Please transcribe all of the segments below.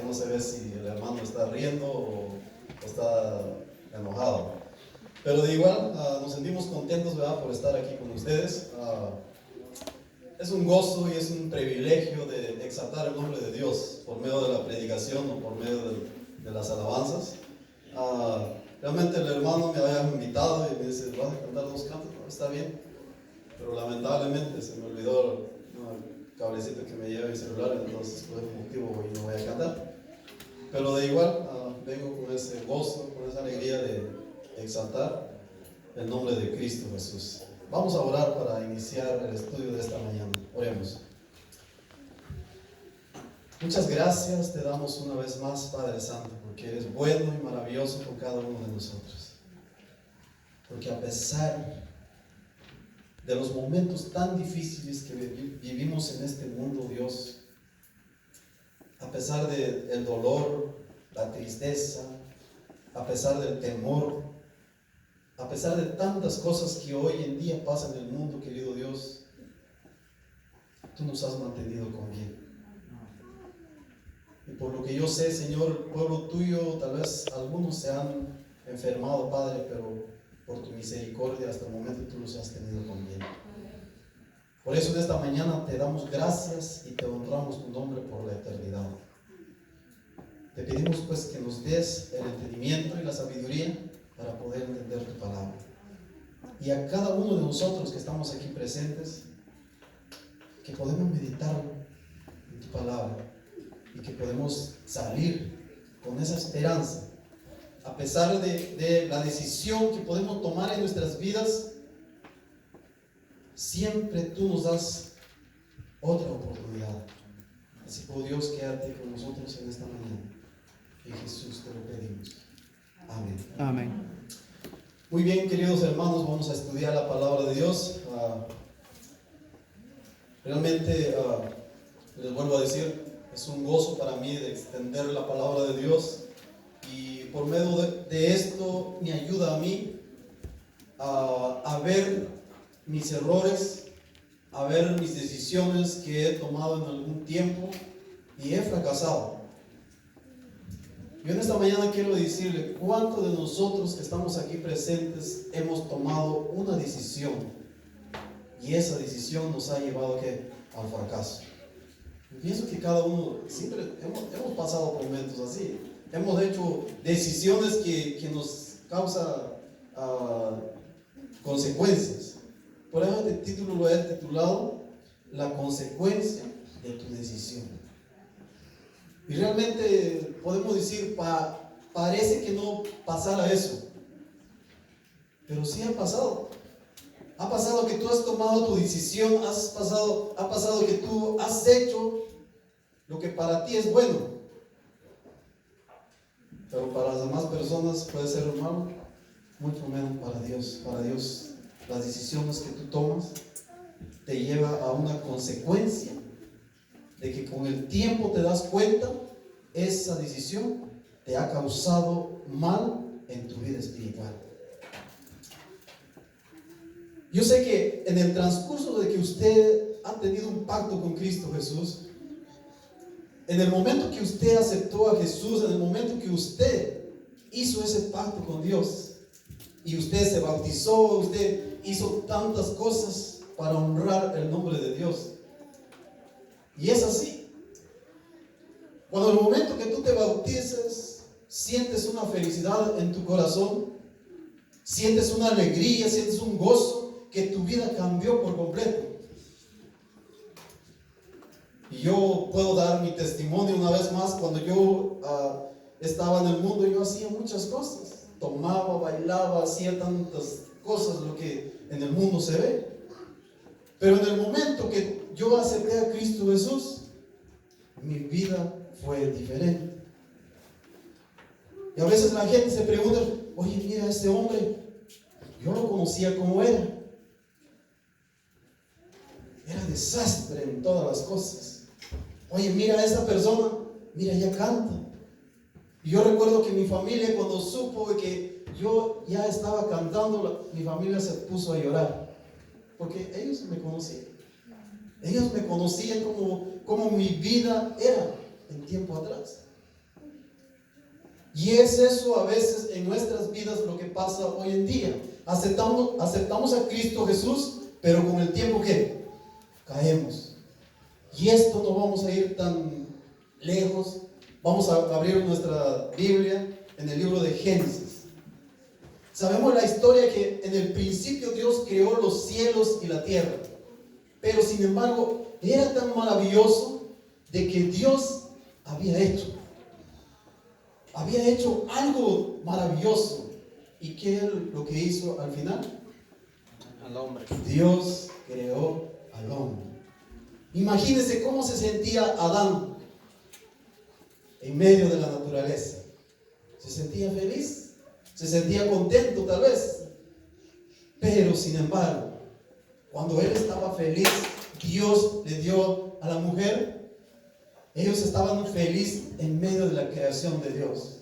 no se ve si el hermano está riendo o está enojado. Pero de igual, nos sentimos contentos, ¿verdad?, por estar aquí con ustedes. Es un gozo y es un privilegio de exaltar el nombre de Dios por medio de la predicación o por medio de las alabanzas. Realmente el hermano me había invitado y me dice, ¿vas a cantar 2 cantos? No, está bien, pero lamentablemente se me olvidó el cablecito que me lleva mi celular, entonces por ese motivo hoy no voy a cantar. Pero de igual, vengo con ese gozo, con esa alegría de exaltar el nombre de Cristo Jesús. Vamos a orar para iniciar el estudio de esta mañana. Oremos. Muchas gracias te damos una vez más, Padre Santo, porque eres bueno y maravilloso con cada uno de nosotros. Porque a pesar de los momentos tan difíciles que vivimos en este mundo, Dios, a pesar del dolor, la tristeza, a pesar del temor, a pesar de tantas cosas que hoy en día pasan en el mundo, querido Dios, tú nos has mantenido con bien. Y por lo que yo sé, Señor, el pueblo tuyo, tal vez algunos se han enfermado, Padre, pero por tu misericordia hasta el momento tú los has tenido con bien. Por eso en esta mañana te damos gracias y te honramos tu nombre por la eternidad. Te pedimos pues que nos des el entendimiento y la sabiduría para poder entender tu palabra. Y a cada uno de nosotros que estamos aquí presentes, que podemos meditar en tu palabra y que podemos salir con esa esperanza, a pesar de la decisión que podemos tomar en nuestras vidas. Siempre tú nos das otra oportunidad. Así que, oh Dios, quédate con nosotros en esta mañana. En Jesús te lo pedimos. Amén. Amén. Muy bien, queridos hermanos, vamos a estudiar la palabra de Dios. Realmente, les vuelvo a decir, es un gozo para mí de extender la palabra de Dios. Y por medio de esto me ayuda a mí a ver mis errores, a ver mis decisiones que he tomado en algún tiempo y he fracasado. Yo en esta mañana quiero decirle, ¿cuántos de nosotros que estamos aquí presentes hemos tomado una decisión y esa decisión nos ha llevado al fracaso? Yo pienso que cada uno siempre hemos pasado por momentos así. Hemos hecho decisiones que nos causan consecuencias. Por eso este título lo he titulado La consecuencia de tu decisión. Y realmente podemos decir, parece que no pasara eso, pero sí ha pasado. Ha pasado que tú has tomado tu decisión, ha pasado que tú has hecho lo que para ti es bueno, pero para las demás personas puede ser malo, mucho menos para Dios. Para Dios, las decisiones que tú tomas te llevan a una consecuencia de que con el tiempo te das cuenta, esa decisión te ha causado mal en tu vida espiritual. Yo sé que en el transcurso de que usted ha tenido un pacto con Cristo Jesús, en el momento que usted aceptó a Jesús, en el momento que usted hizo ese pacto con Dios y usted se bautizó, usted hizo tantas cosas para honrar el nombre de Dios. Y es así. Cuando el momento que tú te bautices, sientes una felicidad en tu corazón, sientes una alegría, sientes un gozo, que tu vida cambió por completo. Y yo puedo dar mi testimonio una vez más. Cuando yo estaba en el mundo, yo hacía muchas cosas, tomaba, bailaba, hacía tantas cosas, lo que en el mundo se ve. Pero en el momento que yo acepté a Cristo Jesús, mi vida fue diferente. Y a veces la gente se pregunta, oye, mira a este hombre, yo lo conocía como era desastre en todas las cosas. Oye, mira a esta persona, mira, ya canta. Y yo recuerdo que mi familia, cuando supo que yo ya estaba cantando, mi familia se puso a llorar, porque ellos me conocían. Ellos me conocían como mi vida era en tiempo atrás. Y es eso a veces en nuestras vidas lo que pasa hoy en día. Aceptamos a Cristo Jesús, pero con el tiempo que caemos. Y esto no vamos a ir tan lejos. Vamos a abrir nuestra Biblia en el libro de Génesis. Sabemos la historia que en el principio Dios creó los cielos y la tierra. Pero sin embargo, era tan maravilloso de que Dios había hecho algo maravilloso. ¿Y qué es lo que hizo al final? Al hombre. Dios creó al hombre. Imagínense cómo se sentía Adán en medio de la naturaleza. ¿Se sentía feliz? ¿Se sentía contento tal vez? Pero sin embargo, cuando él estaba feliz, Dios le dio a la mujer. Ellos estaban felices en medio de la creación de Dios.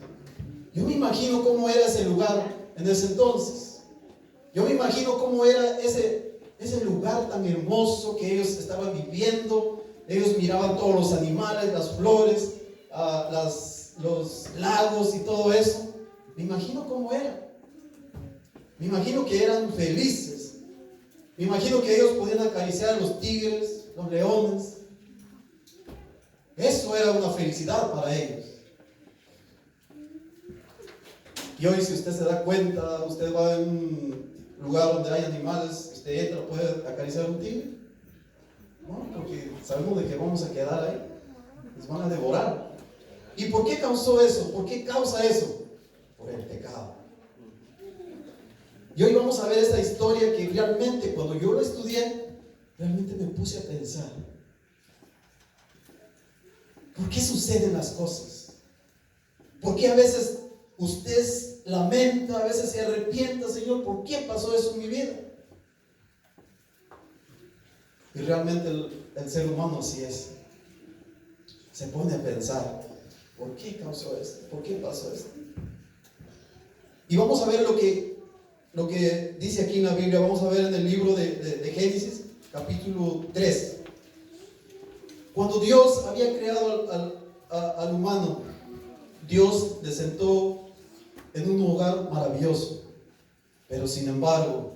Yo me imagino cómo era ese lugar en ese entonces. Yo me imagino cómo era ese lugar tan hermoso que ellos estaban viviendo. Ellos miraban todos los animales, las flores, los lagos y todo eso. Me imagino cómo era. Me imagino que eran felices. Me imagino que ellos podían acariciar a los tigres, los leones. Eso era una felicidad para ellos. Y hoy, si usted se da cuenta, usted va a un lugar donde hay animales, usted entra, puede acariciar un tigre. No, porque sabemos de que vamos a quedar ahí. Nos van a devorar. ¿Y por qué causó eso? ¿Por qué causa eso? Por el pecado. Y hoy vamos a ver esta historia que realmente, cuando yo lo estudié, realmente me puse a pensar. ¿Por qué suceden las cosas? ¿Por qué a veces usted lamenta, a veces se arrepienta? Señor, ¿por qué pasó eso en mi vida? Y realmente el ser humano así es. Se pone a pensar, ¿por qué causó esto? ¿Por qué pasó esto? Y vamos a ver lo que dice aquí en la Biblia. Vamos a ver en el libro de Génesis, capítulo 3. Cuando Dios había creado al humano, Dios le sentó en un hogar maravilloso. Pero sin embargo,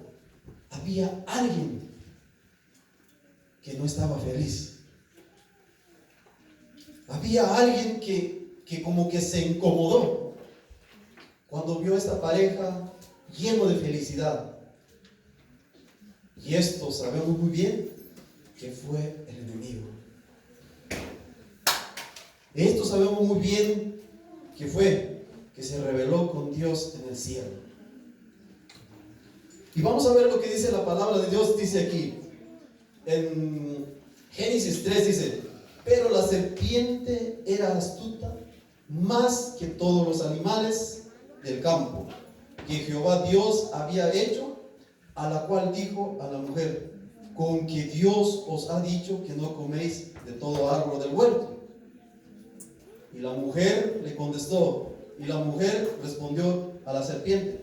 había alguien que no estaba feliz. Había alguien que como que se incomodó cuando vio a esta pareja lleno de felicidad. Y esto sabemos muy bien que fue el enemigo. Esto sabemos muy bien que se rebeló con Dios en el cielo. Y vamos a ver lo que dice la palabra de Dios. Dice aquí en Génesis 3, dice: pero la serpiente era astuta más que todos los animales del campo que Jehová Dios había hecho, a la cual dijo a la mujer: con que Dios os ha dicho que no coméis de todo árbol del huerto. Y la mujer le contestó, y la mujer respondió a la serpiente: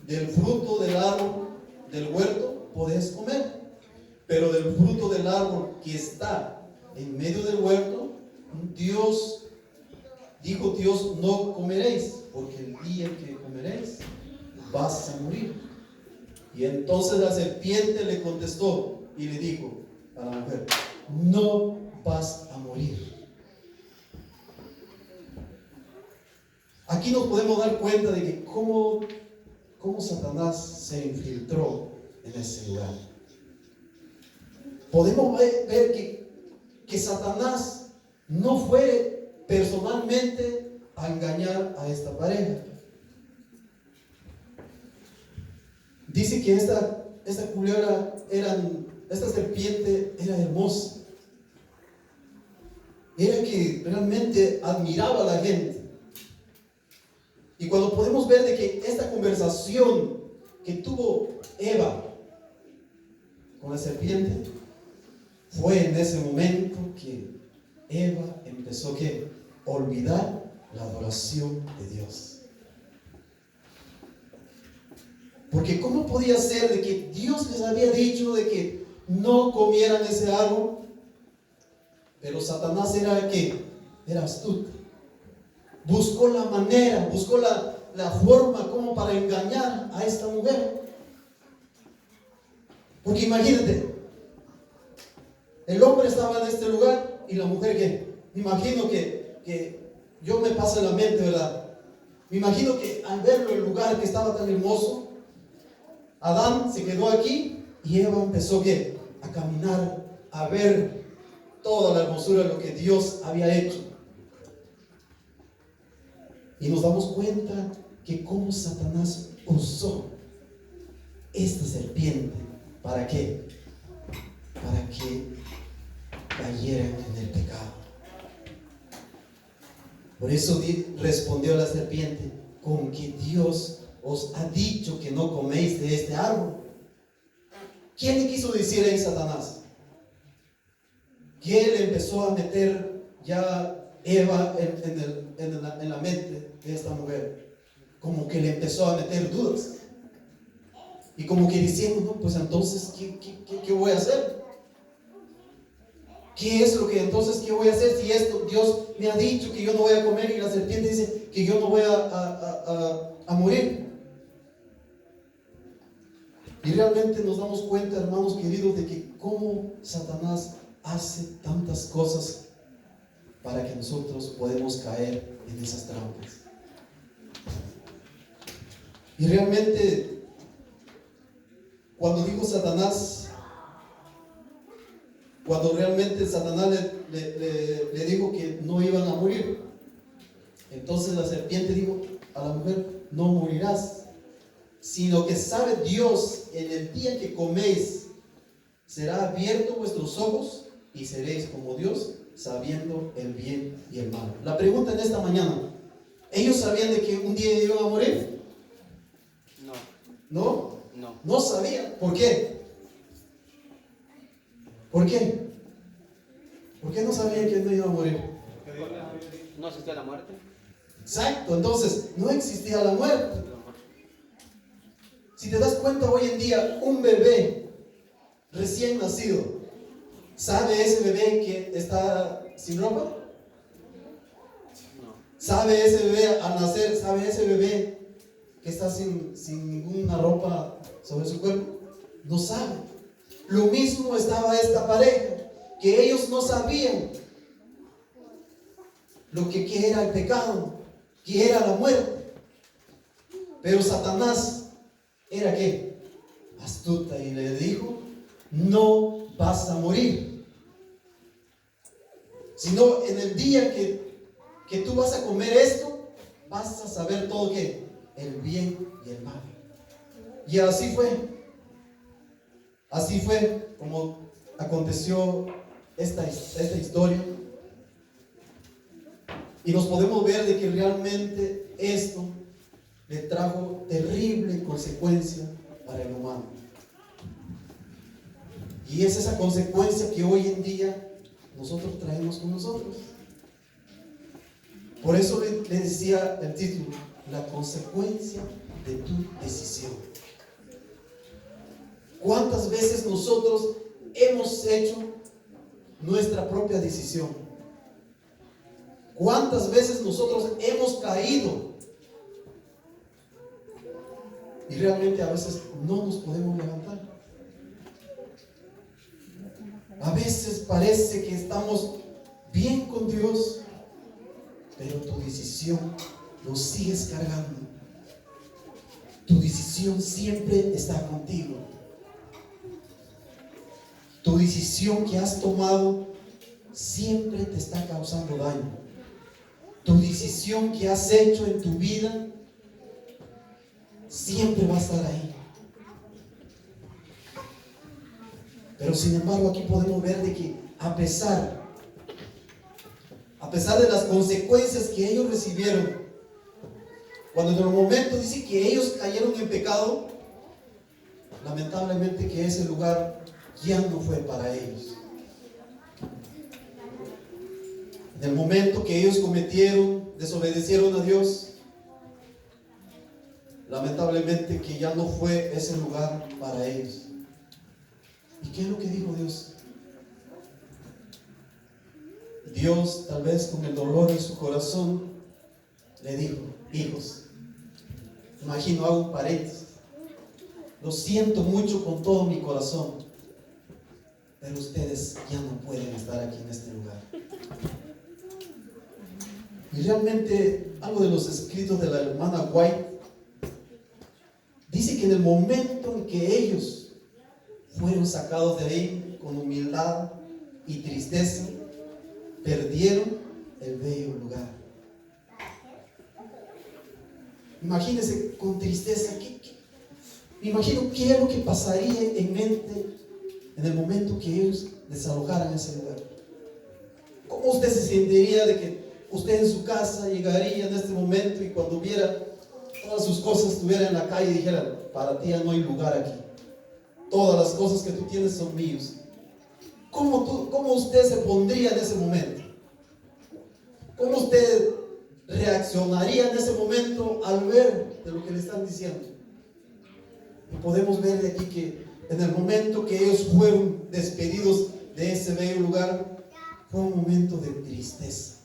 del fruto del árbol del huerto podéis comer, pero del fruto del árbol que está en medio del huerto, dijo Dios, no comeréis, porque el día que comeréis vas a morir. Y entonces la serpiente le contestó y le dijo a la mujer: no vas a morir. Aquí nos podemos dar cuenta de que cómo Satanás se infiltró en ese lugar. Podemos ver que Satanás no fue personalmente a engañar a esta pareja. Dice que esta serpiente era hermosa. Era que realmente admiraba a la gente. Y cuando podemos ver de que esta conversación que tuvo Eva con la serpiente, fue en ese momento que Eva empezó a olvidar la adoración de Dios. Porque ¿cómo podía ser de que Dios les había dicho de que no comieran ese árbol? Pero Satanás era astuto. buscó la manera, buscó la forma como para engañar a esta mujer. Porque imagínate, el hombre estaba en este lugar y la mujer que, me imagino que yo me paso en la mente, ¿verdad? Me imagino que al verlo el lugar que estaba tan hermoso, Adán se quedó aquí y Eva empezó ¿qué? A caminar, a ver toda la hermosura de lo que Dios había hecho. Y nos damos cuenta que cómo Satanás usó esta serpiente. ¿Para qué? Para que cayeran en el pecado. Por eso respondió la serpiente: con que Dios os ha dicho que no coméis de este árbol. ¿Quién le quiso decir ahí Satanás? ¿Quién le empezó a meter ya Eva en la mente de esta mujer? Como que le empezó a meter dudas. Y como que diciendo, no, pues entonces, ¿qué voy a hacer? ¿Qué es lo que entonces, qué voy a hacer si esto Dios me ha dicho que yo no voy a comer y la serpiente dice que yo no voy a morir? Y realmente nos damos cuenta, hermanos queridos, de que cómo Satanás hace tantas cosas para que nosotros podamos caer en esas trampas. Y realmente, cuando dijo Satanás, cuando realmente Satanás le dijo que no iban a morir, entonces la serpiente dijo a la mujer: no morirás, sino que sabe Dios, en el día que coméis, será abierto vuestros ojos y seréis como Dios, sabiendo el bien y el mal. La pregunta en esta mañana: ¿ellos sabían de que un día iban a morir? No. No sabían. ¿Por qué? ¿Por qué? ¿Por qué no sabían que no iban a morir? No existía la muerte. Exacto, entonces no existía la muerte. Si te das cuenta, hoy en día un bebé recién nacido, ¿sabe ese bebé que está sin ropa? No. ¿Sabe ese bebé al nacer? ¿Sabe ese bebé que está sin ninguna ropa sobre su cuerpo? No sabe. Lo mismo estaba esta pareja, que ellos no sabían lo que era el pecado, que era la muerte. Pero Satanás era ¿qué? Astuta, y le dijo: no vas a morir, sino en el día que tú vas a comer esto, vas a saber todo ¿qué? El bien y el mal. Y así fue como aconteció esta historia. Y nos podemos ver de que realmente esto le trajo terrible consecuencia para el humano. Y es esa consecuencia que hoy en día nosotros traemos con nosotros. Por eso le decía el título: la consecuencia de tu decisión. ¿Cuántas veces nosotros hemos hecho nuestra propia decisión? ¿Cuántas veces nosotros hemos caído? Y realmente a veces no nos podemos levantar. A veces parece que estamos bien con Dios, pero tu decisión lo sigues cargando. Tu decisión siempre está contigo. Tu decisión que has tomado siempre te está causando daño. Tu decisión que has hecho en tu vida siempre va a estar ahí. Pero sin embargo, aquí podemos ver de que a pesar de las consecuencias que ellos recibieron, cuando en el momento dice que ellos cayeron en pecado, lamentablemente que ese lugar ya no fue para ellos. En el momento que ellos desobedecieron a Dios, lamentablemente que ya no fue ese lugar para ellos. ¿Y qué es lo que dijo Dios? Dios, tal vez con el dolor en su corazón, le dijo: hijos, imagino, hago un paréntesis, lo siento mucho con todo mi corazón, pero ustedes ya no pueden estar aquí en este lugar. Y realmente algo de los escritos de la hermana White dice que en el momento en que ellos fueron sacados de ahí con humildad y tristeza, perdieron el bello lugar. Imagínense con tristeza, me imagino qué es lo que pasaría en mente en el momento que ellos desalojaran ese lugar. ¿Cómo usted se sentiría de que usted en su casa llegaría en este momento y cuando viera todas sus cosas estuviera en la calle y dijera: para ti ya no hay lugar aquí, todas las cosas que tú tienes son míos? ¿Cómo usted se pondría en ese momento? ¿Cómo usted reaccionaría en ese momento al ver de lo que le están diciendo? Y podemos ver de aquí que en el momento que ellos fueron despedidos de ese bello lugar, fue un momento de tristeza,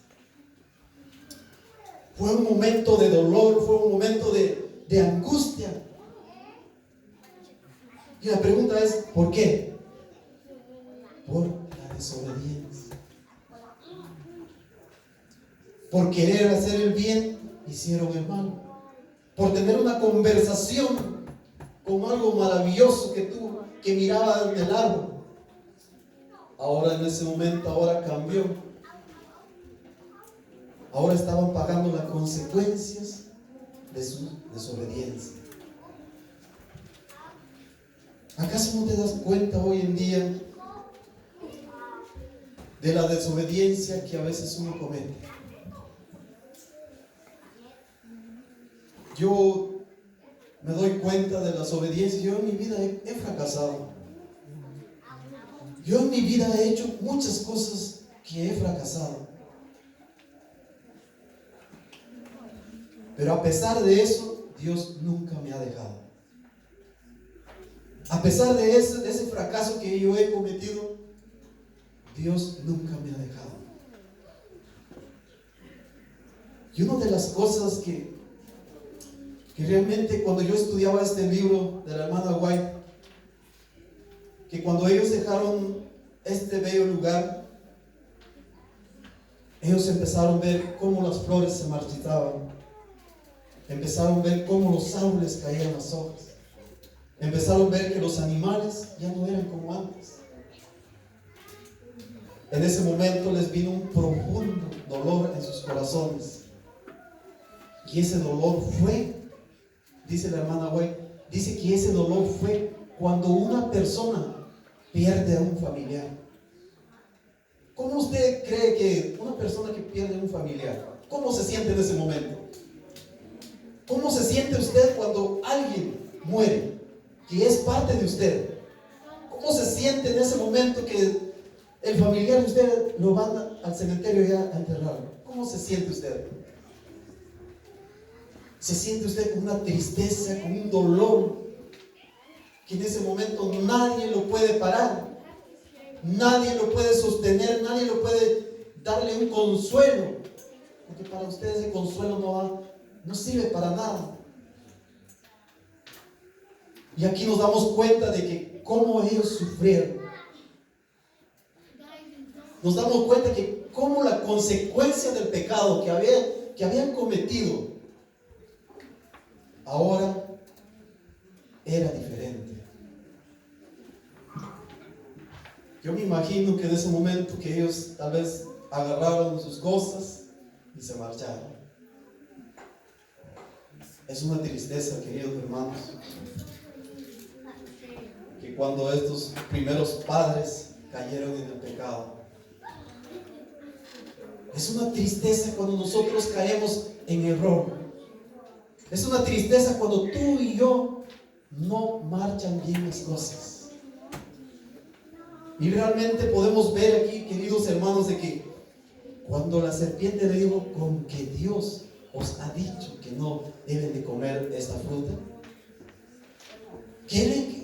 fue un momento de dolor, fue un momento de angustia. Y la pregunta es: ¿por qué? Por la desobediencia. Por querer hacer el bien, hicieron el mal. Por tener una conversación con algo maravilloso que miraba en el árbol, ahora en ese momento, ahora cambió. Ahora estaban pagando las consecuencias de su desobediencia. ¿Acaso no te das cuenta hoy en día de la desobediencia que a veces uno comete? Yo me doy cuenta de las obediencias. Yo en mi vida he fracasado. Yo en mi vida he hecho muchas cosas que he fracasado. Pero a pesar de eso, Dios nunca me ha dejado. A pesar de ese fracaso que yo he cometido, Dios nunca me ha dejado. Y una de las cosas que realmente cuando yo estudiaba este libro de la hermana White, que cuando ellos dejaron este bello lugar, ellos empezaron a ver cómo las flores se marchitaban, empezaron a ver cómo los árboles caían las hojas, empezaron a ver que los animales ya no eran como antes. En ese momento les vino un profundo dolor en sus corazones, y ese dolor fue, dice la hermana White, dice que ese dolor fue cuando una persona pierde a un familiar. ¿Cómo usted cree que una persona que pierde a un familiar, cómo se siente en ese momento? ¿Cómo se siente usted cuando alguien muere, que es parte de usted? ¿Cómo se siente en ese momento que el familiar de usted lo van al cementerio ya a enterrar? ¿Cómo se siente usted? Se siente usted con una tristeza, con un dolor, que en ese momento nadie lo puede parar, nadie lo puede sostener, nadie lo puede darle un consuelo, porque para usted ese consuelo no sirve para nada. Y aquí nos damos cuenta de que cómo ellos sufrieron. Nos damos cuenta que cómo la consecuencia del pecado que habían cometido ahora era diferente. Yo me imagino que en ese momento que ellos tal vez agarraron sus cosas y se marcharon. Es una tristeza, queridos hermanos, que cuando estos primeros padres cayeron en el pecado, es una tristeza cuando nosotros caemos en error. Es una tristeza cuando tú y yo no marchan bien las cosas. Y realmente podemos ver aquí, queridos hermanos, de que cuando la serpiente le dijo: con que Dios os ha dicho que no deben de comer esta fruta.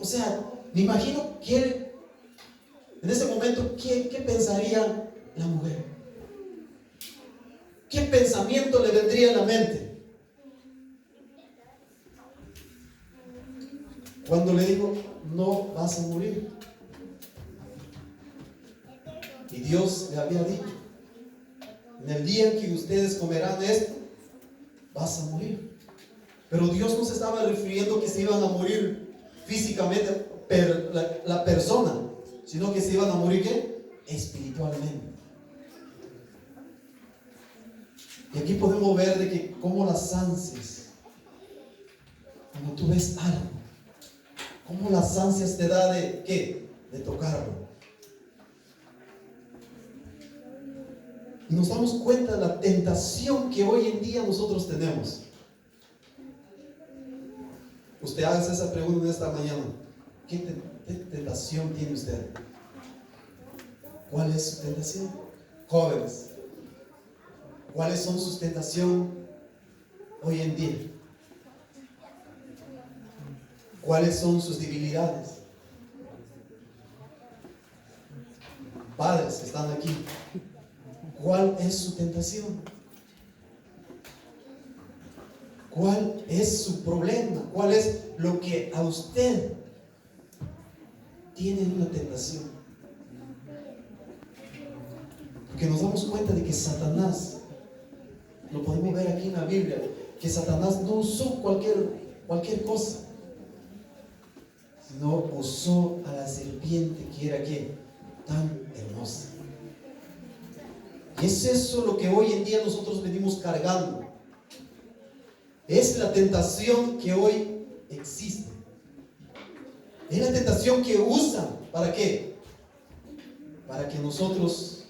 O sea, me imagino que en ese momento, ¿qué pensaría la mujer? ¿Qué pensamiento le vendría a la mente? cuando le dijo, no vas a morir. Y Dios le había dicho, en el día en que ustedes comerán esto, vas a morir. Pero Dios no se estaba refiriendo que se iban a morir físicamente la persona, sino que se iban a morir ¿qué? Espiritualmente. Y aquí podemos ver de que cómo las ansias, cuando tú ves algo, cómo las ansias te da de ¿qué? De tocarlo. Y nos damos cuenta de la tentación que hoy en día nosotros tenemos. Usted haga esa pregunta en esta mañana. ¿Qué tentación tiene usted? ¿Cuál es su tentación? Jóvenes, ¿cuáles son sus tentaciones hoy en día? ¿Cuáles son sus debilidades? Padres que están aquí, ¿cuál es su tentación? ¿Cuál es su problema? ¿Cuál es lo que a usted tiene una tentación? Porque nos damos cuenta de que Satanás, lo podemos ver aquí en la Biblia, que Satanás no usó cualquier cosa, sino usó a la serpiente que era ¿qué? Tan hermosa. Y es eso lo que hoy en día nosotros venimos cargando. Es la tentación que hoy existe. Es la tentación que usan. ¿Para qué? Para que nosotros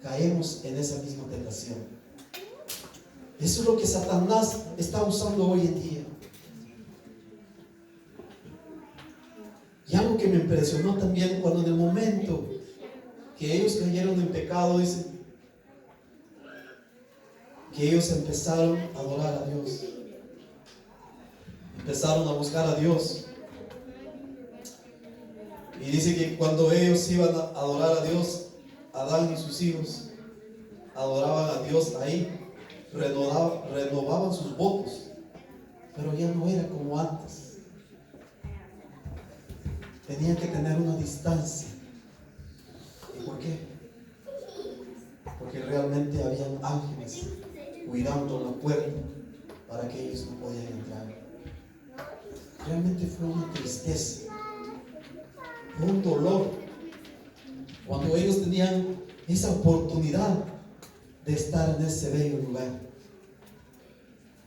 caemos en esa misma tentación. Eso es lo que Satanás está usando hoy en día. Y algo que me impresionó también cuando en el momento que ellos cayeron en pecado, dice que ellos empezaron a adorar a Dios. Empezaron a buscar a Dios. Y dice que cuando ellos iban a adorar a Dios, Adán y sus hijos adoraban a Dios ahí, renovaban sus votos, pero ya no era como antes. Tenían que tener una distancia. ¿Y por qué? Porque realmente habían ángeles cuidando la puerta para que ellos no podían entrar. Realmente fue una tristeza, fue un dolor cuando ellos tenían esa oportunidad de estar en ese bello lugar,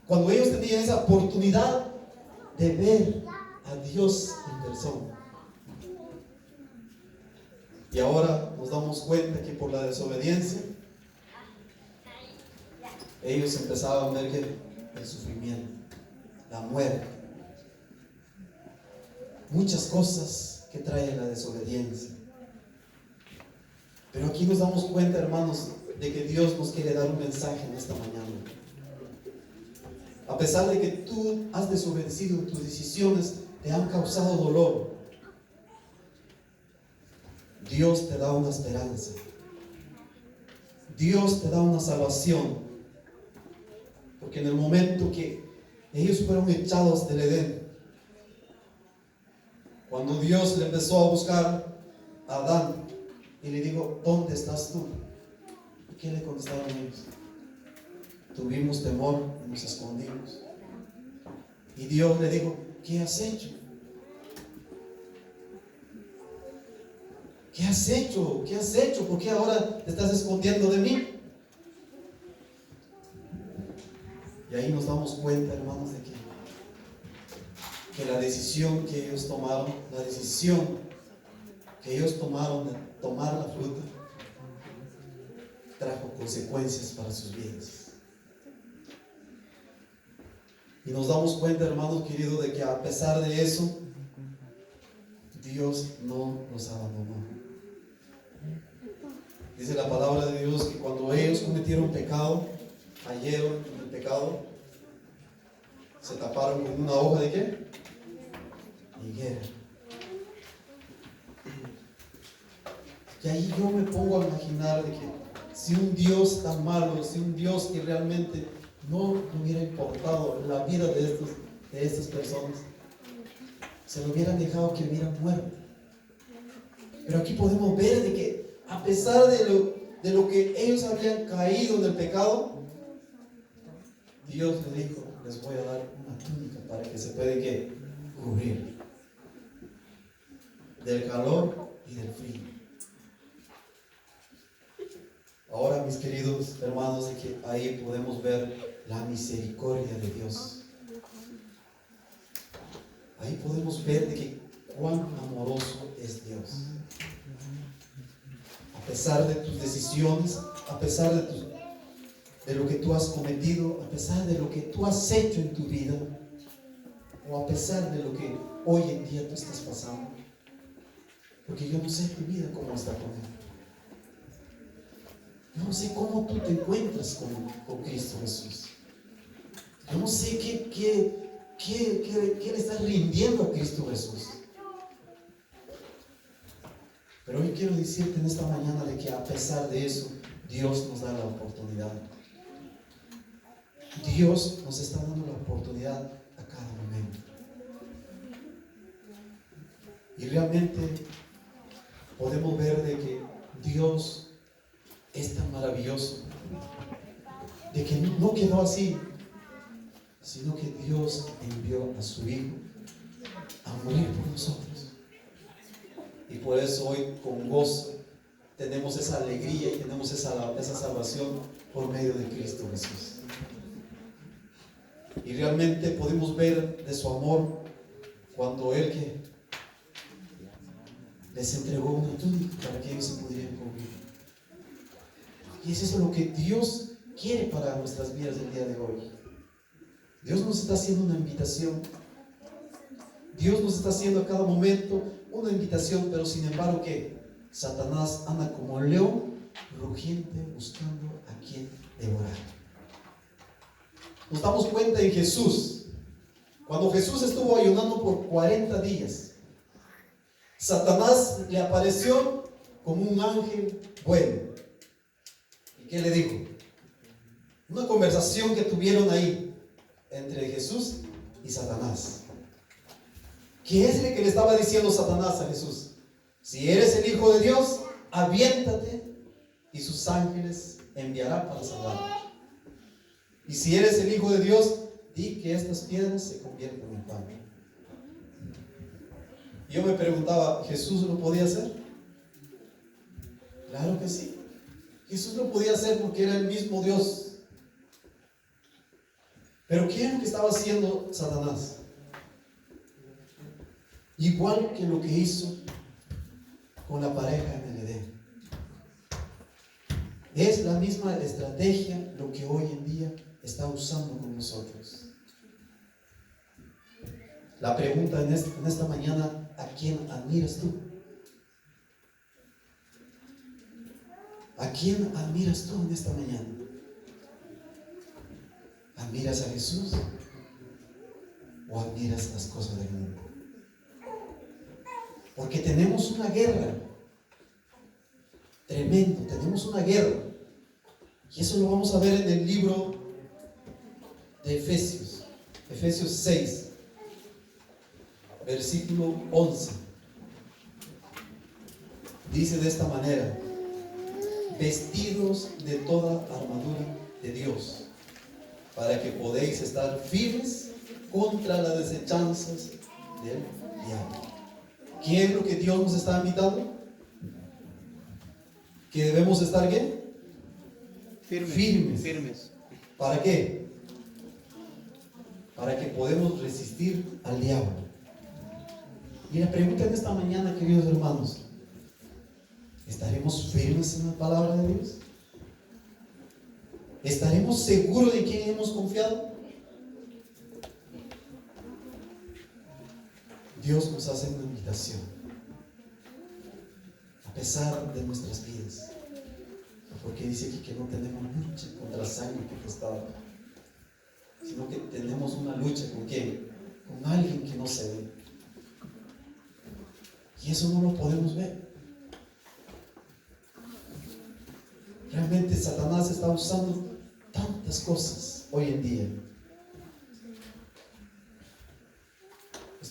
cuando ellos tenían esa oportunidad de ver a Dios en persona. Y ahora nos damos cuenta que por la desobediencia ellos empezaban a ver que el sufrimiento, la muerte, muchas cosas que trae la desobediencia. Pero aquí nos damos cuenta, hermanos, de que Dios nos quiere dar un mensaje en esta mañana. A pesar de que tú has desobedecido, tus decisiones te han causado dolor, Dios te da una esperanza. Dios te da una salvación. Porque en el momento que ellos fueron echados del Edén, cuando Dios le empezó a buscar a Adán y le dijo, ¿dónde estás tú? ¿Qué le contestaron ellos? Tuvimos temor y nos escondimos. Y Dios le dijo, ¿qué has hecho? ¿Qué has hecho? ¿Qué has hecho? ¿Por qué ahora te estás escondiendo de mí? Y ahí nos damos cuenta, hermanos, de que la decisión que ellos tomaron, la decisión que ellos tomaron de tomar la fruta, trajo consecuencias para sus vidas. Y nos damos cuenta, hermanos queridos, de que a pesar de eso, Dios no los abandonó. Dice la palabra de Dios que cuando ellos cometieron pecado, cayeron en el pecado, se taparon con una hoja de ¿qué? Higuera. Y ahí yo me pongo a imaginar de que si un Dios tan malo, si un Dios que realmente no hubiera importado la vida de estas personas, se lo hubieran dejado que hubieran muerto. Pero aquí podemos ver de que a pesar de lo que ellos habían caído en el pecado, Dios les dijo, les voy a dar una túnica para que se puedan cubrir del calor y del frío. Ahora, mis queridos hermanos, de que ahí podemos ver la misericordia de Dios. Ahí podemos ver de que cuán amoroso es Dios. A pesar de tus decisiones, a pesar de lo que tú has cometido, a pesar de lo que tú has hecho en tu vida, o a pesar de lo que hoy en día tú estás pasando, porque yo no sé tu vida cómo está con Él. Yo no sé cómo tú te encuentras con Cristo Jesús. Yo no sé qué le estás rindiendo a Cristo Jesús. Pero hoy quiero decirte en esta mañana de que a pesar de eso, Dios nos da la oportunidad. Dios nos está dando la oportunidad a cada momento. Y realmente podemos ver de que Dios es tan maravilloso, de que no quedó así, sino que Dios envió a su Hijo a morir por nosotros. Y por eso hoy con gozo tenemos esa alegría y tenemos esa salvación por medio de Cristo Jesús. Y realmente podemos ver de su amor cuando Él les entregó una túnica para que ellos se pudieran cubrir. Y es eso lo que Dios quiere para nuestras vidas el día de hoy. Dios nos está haciendo una invitación. Dios nos está haciendo a cada momento una invitación, pero sin embargo que Satanás anda como un león rugiente buscando a quien devorar. Nos damos cuenta en Jesús. Cuando Jesús estuvo ayunando por 40 días, Satanás le apareció como un ángel bueno. ¿Y qué le dijo? Una conversación que tuvieron ahí entre Jesús y Satanás. ¿Qué es lo que le estaba diciendo Satanás a Jesús? Si eres el Hijo de Dios, aviéntate y sus ángeles enviará para salvarte. Y si eres el Hijo de Dios, di que estas piedras se conviertan en pan. Yo me preguntaba, ¿Jesús lo podía hacer? Claro que sí. Jesús lo podía hacer porque era el mismo Dios. Pero ¿qué es lo que estaba haciendo Satanás? Igual que lo que hizo con la pareja en el Edén. Es la misma estrategia lo que hoy en día está usando con nosotros. La pregunta en esta mañana, ¿a quién admiras tú? ¿A quién admiras tú en esta mañana? ¿Admiras a Jesús o admiras las cosas del mundo? Porque tenemos una guerra tremendo, tenemos una guerra. Y eso lo vamos a ver en el libro de Efesios 6, versículo 11. Dice de esta manera: vestidos de toda armadura de Dios, para que podéis estar firmes contra las desechanzas del diablo. ¿Qué es lo que Dios nos está invitando? Que debemos estar ¿qué? Firmes. ¿Para qué? Para que podamos resistir al diablo. Y la pregunta en esta mañana, queridos hermanos, ¿estaremos firmes en la palabra de Dios? ¿Estaremos seguros de quién hemos confiado? Dios nos hace una invitación, a pesar de nuestras vidas, porque dice aquí que no tenemos lucha contra sangre y potestad, sino que tenemos una lucha ¿con quién? Con alguien que no se ve. Y eso no lo podemos ver. Realmente Satanás está usando tantas cosas hoy en día.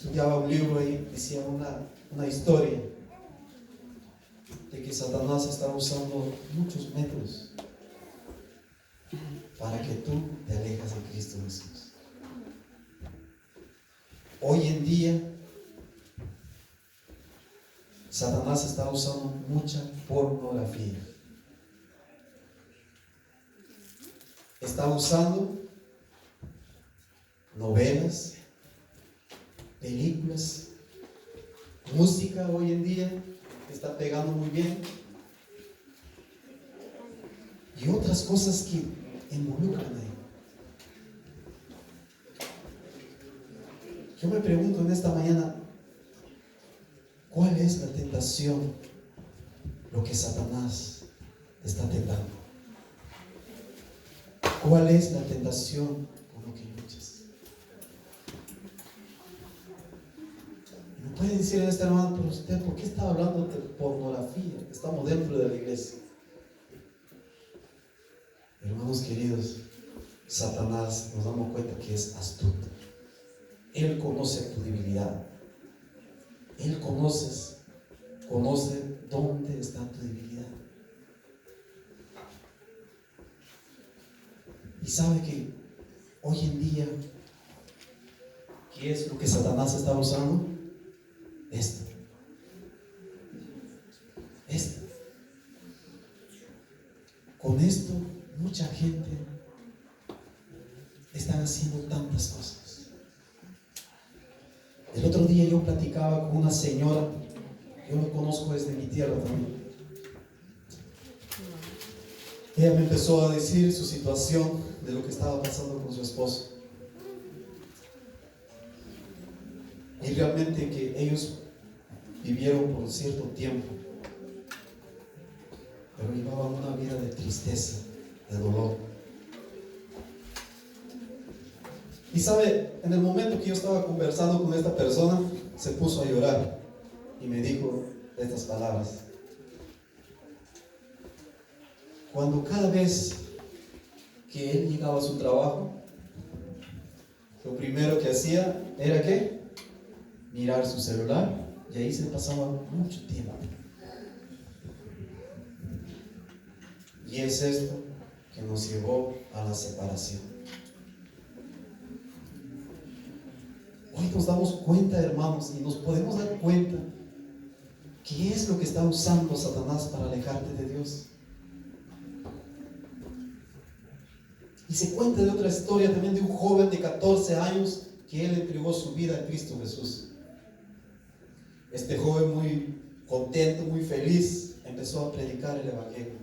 estudiaba un libro y decía una historia de que Satanás está usando muchos métodos para que tú te alejas de Cristo Jesús. Hoy en día, Satanás está usando mucha pornografía. Está usando novelas, películas, música hoy en día que está pegando muy bien, y otras cosas que involucran ahí. Yo me pregunto en esta mañana, ¿cuál es la tentación? Lo que Satanás está tentando. ¿Cuál es la tentación con lo que luchas? Y me puede decir en este hermano, pero usted, ¿por qué está hablando de pornografía? Estamos dentro de la iglesia. Hermanos queridos, Satanás, nos damos cuenta que es astuto. Él conoce tu debilidad. Él conoce dónde está tu debilidad. Y sabe que hoy en día, ¿qué es lo que Satanás está usando? Esto. Con esto, mucha gente está haciendo tantas cosas. El otro día yo platicaba con una señora, yo lo conozco desde mi tierra también. Ella me empezó a decir su situación de lo que estaba pasando con su esposo. Y realmente que ellos vivieron por cierto tiempo, pero llevaban una vida de tristeza, de dolor. Y sabe, en el momento que yo estaba conversando con esta persona, se puso a llorar y me dijo estas palabras. Cuando cada vez que él llegaba a su trabajo, lo primero que hacía era ¿qué? Mirar su celular, y ahí se pasaba mucho tiempo. Y es esto que nos llevó a la separación. Hoy nos damos cuenta, hermanos, y nos podemos dar cuenta qué es lo que está usando Satanás para alejarte de Dios. Y se cuenta de otra historia también de un joven de 14 años que él entregó su vida a Cristo Jesús. Este joven, muy contento, muy feliz, empezó a predicar el evangelio.